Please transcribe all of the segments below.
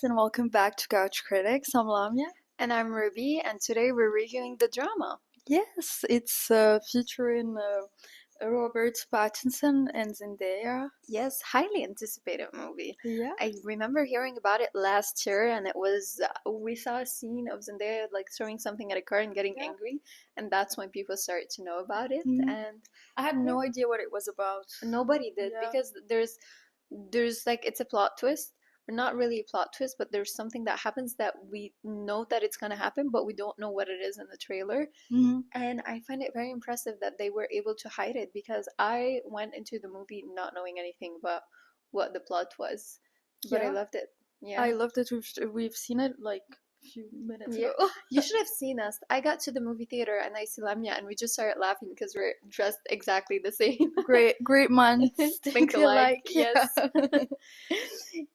and welcome back to Couch Critics. I'm Lamia. And I'm Ruby, and today we're reviewing the drama. Yes, it's featuring Robert Pattinson and Zendaya. Yes, highly anticipated movie. Yeah. I remember hearing about it last year, and it was we saw a scene of Zendaya like throwing something at a car and getting Yeah. angry, and that's when people started to know about it. Mhm. And I had no idea what it was about. nobody did Yeah. because there's like it's a plot twist, or not really a plot twist, but there's something that happens that we know that it's gonna happen, but we don't know what it is in the trailer. Mhm. And I find it very impressive that they were able to hide it because I went into the movie not knowing anything about what the plot was, but I Yeah. loved it. Yeah. I loved it. We've seen it like a few minutes Yeah. ago. You should have seen us. I got to the movie theater and I see Lamia and we just started laughing because we're dressed exactly the same. Great minds Think alike, yes. yeah.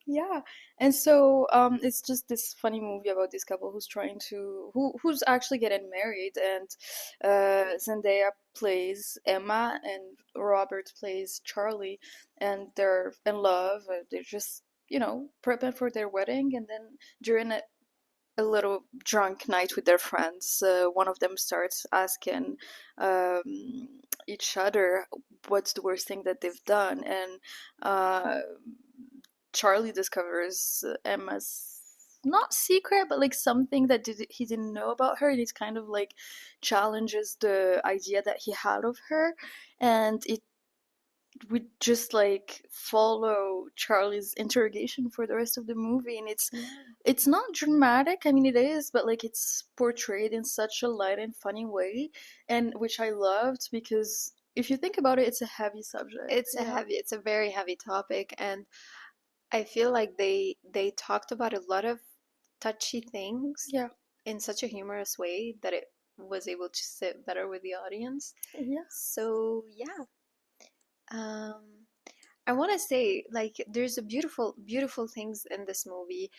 Yeah. And so it's just this funny movie about this couple who's trying to who's actually getting married, and Zendaya plays Emma and Robert plays Charlie, and they're in love. They're just, prepping for their wedding, and then during a little drunk night with their friends, one of them starts asking um, each other what's the worst thing that they've done, and uh, Charlie discovers Emma's not secret, but like something that he didn't know about her, and it kind of like challenges the idea that he had of her, and it we just like follow Charlie's interrogation for the rest of the movie, and it's not dramatic. I mean, it is, but like it's portrayed in such a light and funny way, and which I loved because if you think about it, it's a heavy subject. It's a very heavy topic, and I feel like they talked about a lot of touchy things Yeah. in such a humorous way that it was able to sit better with the audience. Yeah. So yeah. Um, I want to say like there's a beautiful things in this movie.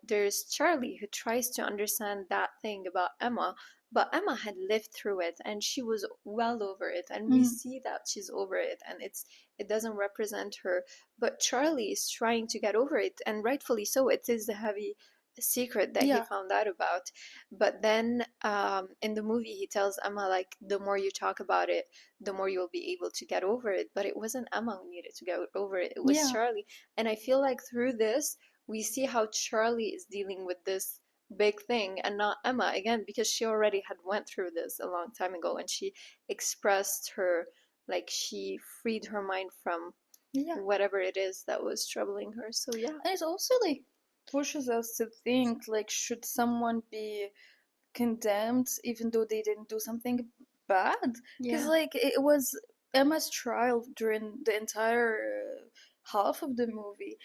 There's Charlie who tries to understand that thing about Emma, but Emma had lived through it and she was well over it, and we see that she's over it, and it doesn't represent her. But Charlie is trying to get over it, and rightfully so. It is the heavy secret that he found out about. But then in the movie he tells Emma like the more you talk about it, the more you'll be able to get over it. But it wasn't Emma who needed to get over it, it was Yeah. Charlie. And I feel like through this, we see how Charlie is dealing with this big thing and not Emma again, because she already had went through this a long time ago and she expressed her, like she freed her mind from whatever it is that was troubling her. So yeah. And it also like pushes us to think like, should someone be condemned even though they didn't do something bad? Because like it was Emma's trial during the entire half of the movie,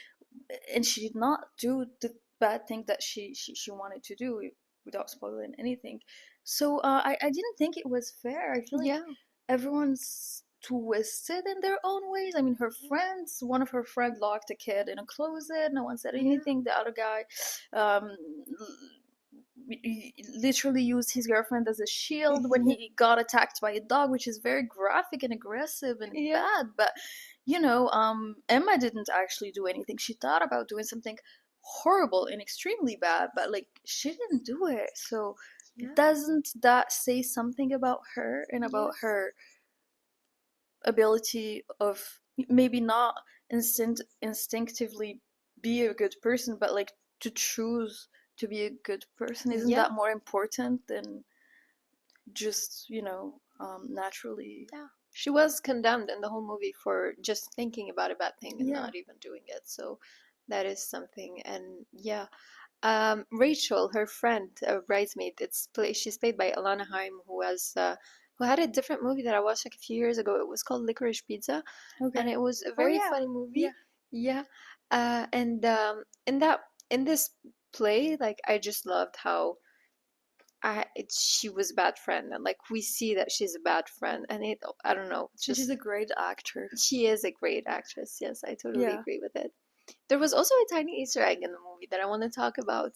and she did not do the bad thing that she wanted to do, without spoiling anything. So I didn't think it was fair. I feel like everyone's twisted in their own ways. I mean, one of her friends locked a kid in a closet. No one said anything. The other guy um, literally used his girlfriend as a shield when he got attacked by a dog, which is very graphic and aggressive and bad. But Emma didn't actually do anything. She thought about doing something horrible and extremely bad, but like she didn't do it. So doesn't that say something about her and about her ability of maybe not instinctively be a good person, but like to choose to be a good person? Isn't that more important than just naturally? Yeah, she was condemned in the whole movie for just thinking about a bad thing and not even doing it. So that is something. And yeah, Rachel, her friend, bridesmaid, she's played by Alana Haim, who had a different movie that I watched like a few years ago. It was called Licorice Pizza, and it was a very funny movie. Yeah, and in this play, like I just loved how she was a bad friend, and like we see that she's a bad friend, and I don't know, She's a great actor. She is a great actress. Yes, I totally agree with it. There was also a tiny Easter egg in the movie that I want to talk about.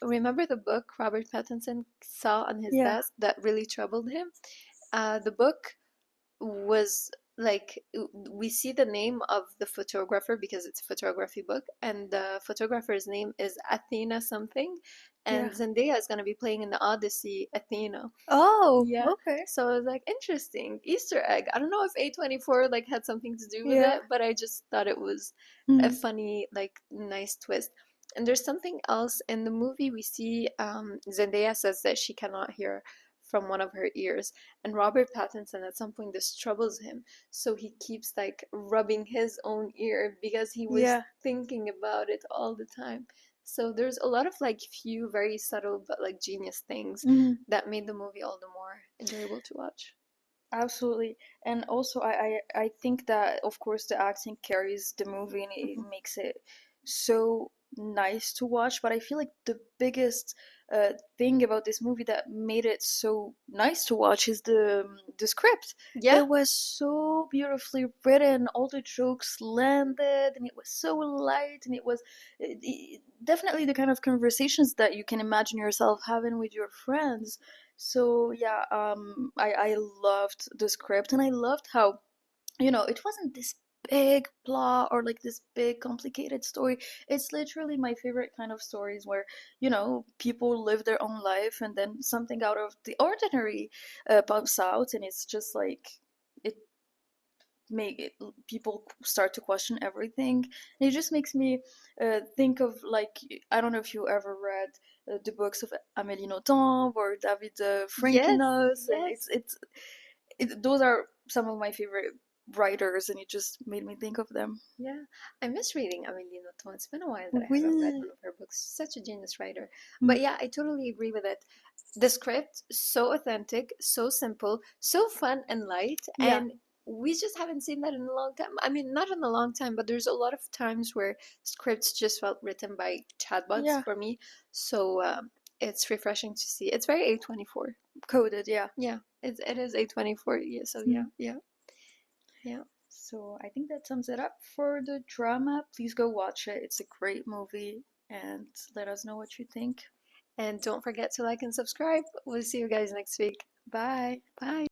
Remember the book Robert Pattinson saw on his desk that really troubled him? The book was we see the name of the photographer because it's a photography book, and the photographer's name is Athena something, and Yeah. Zendaya is going to be playing in the Odyssey Athena. Oh, Yeah. okay. So I was like, interesting. Easter egg. I don't know if A24 like had something to do with Yeah. it, but I just thought it was a Mhm. funny, like nice twist. And there's something else in the movie we see Zendaya says that she cannot hear from one of her ears. And Robert Pattinson at some point this troubles him. So he keeps like rubbing his own ear because he was Yeah. thinking about it all the time. So there's a lot of like few very subtle but like genius things Mhm. that made the movie all the more enjoyable to watch. Absolutely. And also I think that of course the acting carries the movie and it Mhm. makes it so nice to watch, but I feel like the biggest thing about this movie that made it so nice to watch is the script. Yeah. It was so beautifully written, all the jokes landed, and it was so light, and it was definitely the kind of conversations that you can imagine yourself having with your friends. So yeah, I loved the script and I loved how, it wasn't this big plot or like this big complicated story. It's literally my favorite kind of stories where, people live their own life and then something out of the ordinary pops out and it's just like it make it, people start to question everything. And it just makes me think of like, I don't know if you ever read the books of Amélie Nothomb or David Yes, Frankenhaus, and yes. those are some of my favorite writers, and it just made me think of them. Yeah. I miss reading Amélie Nothomb. It's been a while that I haven't read Oui. one of her books. Such a genius writer. Mm. But yeah, I totally agree with it. The script, so authentic, so simple, so fun and light, Yeah, and we just haven't seen that in a long time. I mean, not in a long time, but there's a lot of times where scripts just felt written by chatbots yeah, for me. So it's refreshing to see. It's very A24. coded, yeah. Yeah, it is A24. Yeah, so yeah, Mm. yeah, yeah. So I think that sums it up for the drama. Please go watch it. It's a great movie, and let us know what you think. And don't forget to like and subscribe. We'll see you guys next week. Bye. Bye.